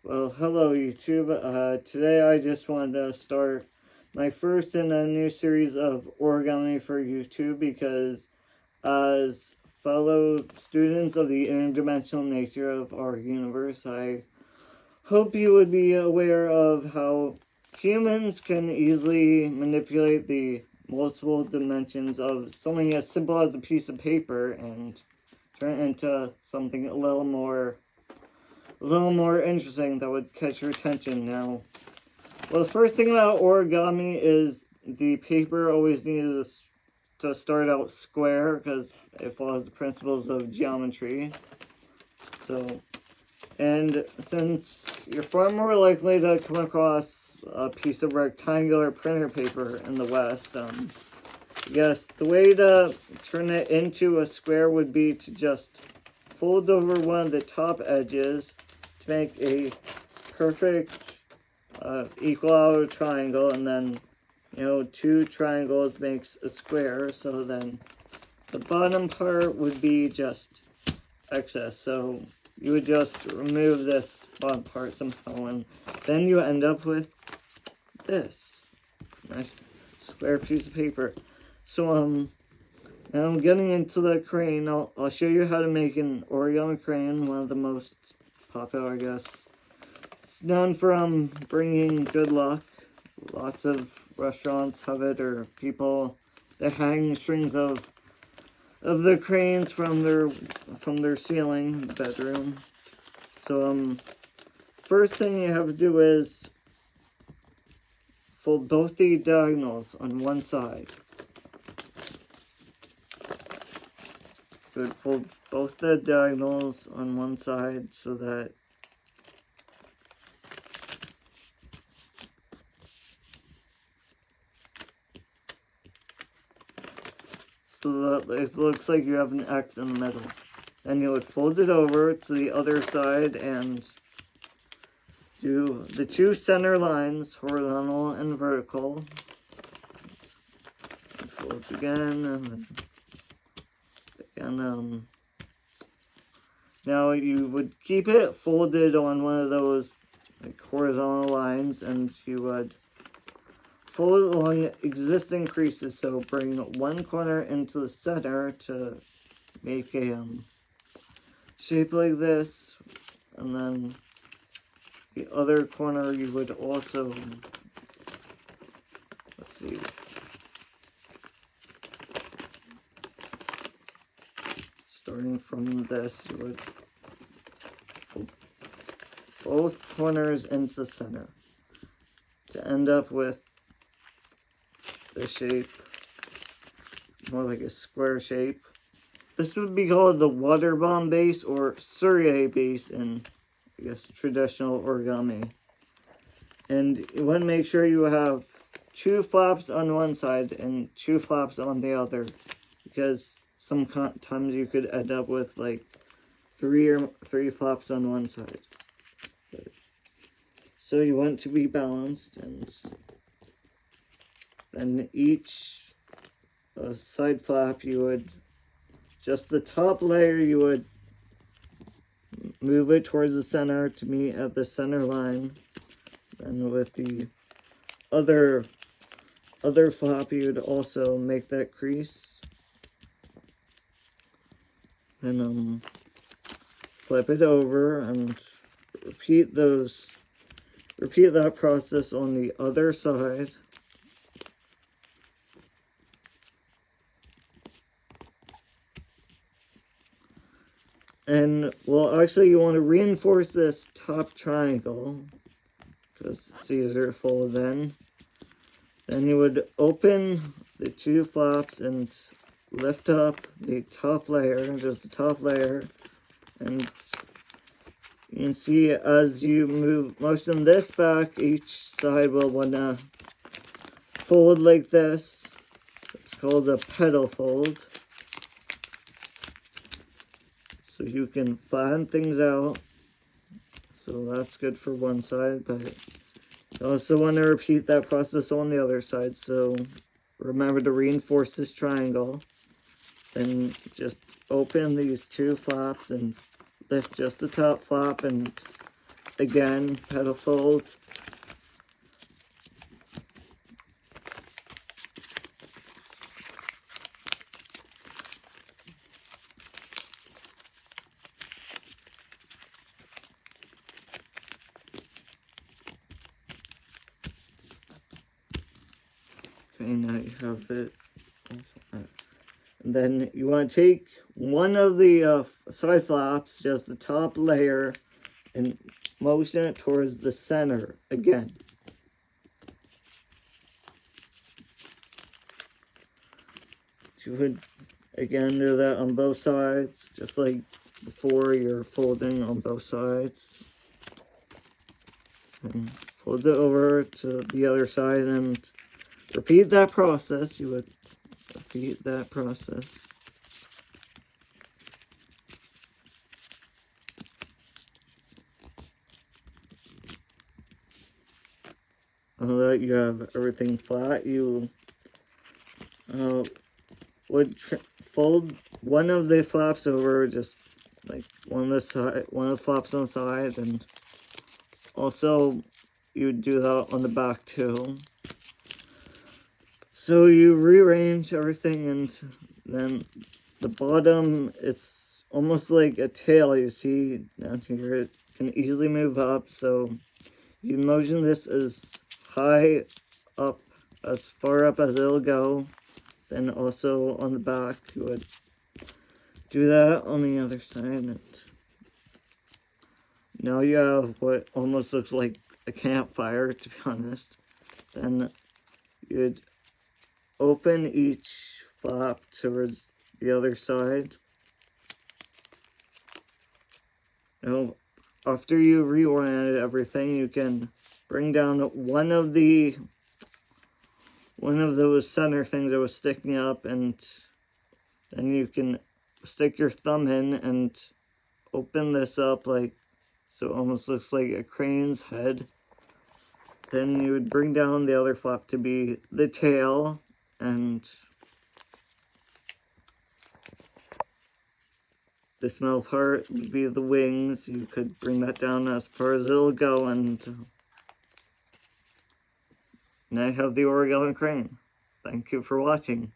Well, hello YouTube. Today I just wanted to start my first in a new series of origami for YouTube because as fellow students of the interdimensional nature of our universe, I hope you would be aware of how humans can easily manipulate the multiple dimensions of something as simple as a piece of paper and turn it into something a little more interesting that would catch your attention. Now, well, the first thing about origami is the paper always needs to start out square because it follows the principles of geometry. So, and since you're far more likely to come across a piece of rectangular printer paper in the West, yes, the way to turn it into a square would be to just fold over one of the top edges to make a perfect equilateral triangle, and then two triangles makes a square, so then the bottom part would be just excess, so you would just remove this bottom part somehow, and then you end up with this nice square piece of paper. So now getting into the crane, I'll show you how to make an origami crane, one of the most popular, I guess. It's known for bringing good luck. Lots of restaurants have it, or people that hang strings of the cranes from their ceiling in the bedroom. So first thing you have to do is fold both the diagonals on one side. Good, fold both the diagonals on one side so that it looks like you have an X in the middle. Then you would fold it over to the other side and do the two center lines, horizontal and vertical. Fold again, and now you would keep it folded on one of those horizontal lines, and you would fold along existing creases, so bring one corner into the center to make a shape like this, and then the other corner you would also, let's see, starting from this, you would fold both corners into the center to end up with the shape, more like a square shape. This would be called the water bomb base or Surrey base in, I guess, traditional origami. And you want to make sure you have two flaps on one side and two flaps on the other, because sometimes you could end up with like three flaps on one side. So you want to be balanced, and then each side flap, you would, just the top layer, you would move it towards the center to meet at the center line. Then with the other flap, you would also make that crease. Then flip it over and repeat that process on the other side. And, well, actually, you want to reinforce this top triangle, because it's easier to fold then. Then you would open the two flaps and lift up the top layer, just the top layer. And you can see as you motion this back, each side will want to fold like this. It's called a pedal fold. So you can flatten things out. So that's good for one side, but you also want to repeat that process on the other side. So remember to reinforce this triangle. Then just open these two flaps and lift just the top flap, and again, petal fold. Okay, now you have it. And then you want to take one of the side flaps, just the top layer, and motion it towards the center again. You would again do that on both sides, just like before you're folding on both sides. And fold it over to the other side and repeat that process. You would repeat that process. Now that you have everything flat, you would fold one of the flaps over, just like one of the flaps on the side, and also you would do that on the back too. So you rearrange everything, and then the bottom, it's almost like a tail, you see down here. It can easily move up, so you motion this as high up, as far up as it'll go. Then also on the back, you would do that on the other side. And now you have what almost looks like a campfire, to be honest. Then you'd open each flap towards the other side. Now, after you reoriented everything, you can bring down one of those center things that was sticking up, and then you can stick your thumb in and open this up, like so it almost looks like a crane's head. Then you would bring down the other flap to be the tail, and this middle part would be the wings. You could bring that down as far as it'll go, and now you have the origami crane. Thank you for watching.